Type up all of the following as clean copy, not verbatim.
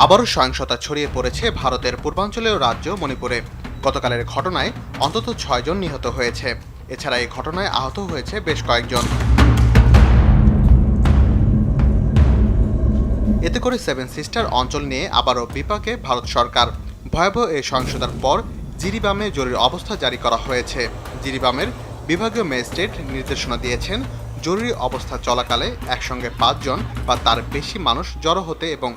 আবারও সহিংসতা ছড়িয়ে পড়েছে ভারতের পূর্বাঞ্চলীয় রাজ্য মণিপুরে। গতকালের ঘটনায় অন্তত ৬ জন নিহত হয়েছে। এছাড়া এই ঘটনায় আহত হয়েছে বেশ কয়েকজন। এতে করে সেভেন সিস্টার অঞ্চল নিয়ে আবারও বিপাকে ভারত সরকার। ভয়াবহ এই সহিংসতার পর জিরিবামে জরুরি অবস্থা জারি করা হয়েছে। জিরিবামের বিভাগীয় ম্যাজিস্ট্রেট নির্দেশনা দিয়েছেন, জরুরি অবস্থা চলাকালে একসঙ্গে ৫ জন বা তার বেশি মানুষ জড়ো হতে এবং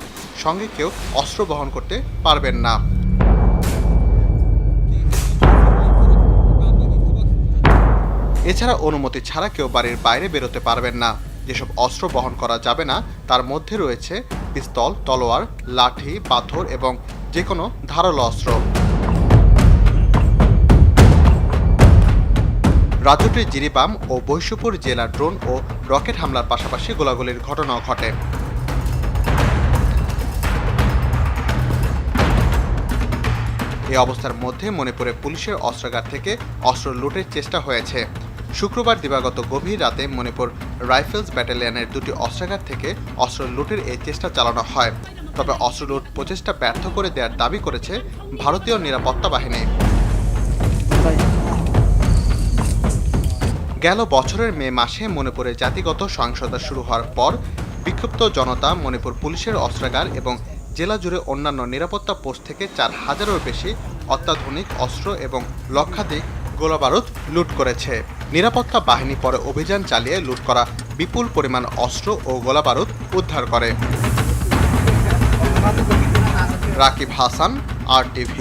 সঙ্গে কেউ অস্ত্র বহন করতে পারবেন না। এছাড়া অনুমতি ছাড়া কেউ বাড়ির বাইরে বেরোতে পারবেন না। যেসব অস্ত্র বহন করা যাবে না তার মধ্যে রয়েছে পিস্তল, তলোয়ার, লাঠি, পাথর এবং যে কোনো ধারালো অস্ত্র। রাজ্যটির জিরিবাম ও বৈশপুর জেলার ড্রোন ও রকেট হামলার পাশাপাশি গোলাগুলির ঘটনাও ঘটে। এই অবস্থার মধ্যে মণিপুরে পুলিশের অস্ত্রাগার থেকে অস্ত্র লুটের চেষ্টা হয়েছে। শুক্রবার দিবাগত গভীর রাতে মণিপুর রাইফেলস ব্যাটালিয়নের দুটি অস্ত্রাগার থেকে অস্ত্র লুটের এই চেষ্টা চালানো হয়। তবে অস্ত্র লুট প্রচেষ্টা ব্যর্থ করে দেওয়ার দাবি করেছে ভারতীয় নিরাপত্তা বাহিনী। গেল বছরের মে মাসে মণিপুরে জাতিগত সহিংসতা শুরু হওয়ার পর বিক্ষুব্ধ জনতা মণিপুর পুলিশের অস্ত্রাগার এবং জেলা জুড়ে অন্যান্য নিরাপত্তা পোস্ট থেকে ৪,০০০-এরও বেশি অত্যাধুনিক অস্ত্র এবং লক্ষাধিক গোলাবারুদ লুট করেছে। নিরাপত্তা বাহিনী পরে অভিযান চালিয়ে লুট করা বিপুল পরিমাণ অস্ত্র ও গোলাবারুদ উদ্ধার করে। রাকিব হাসান, RTV।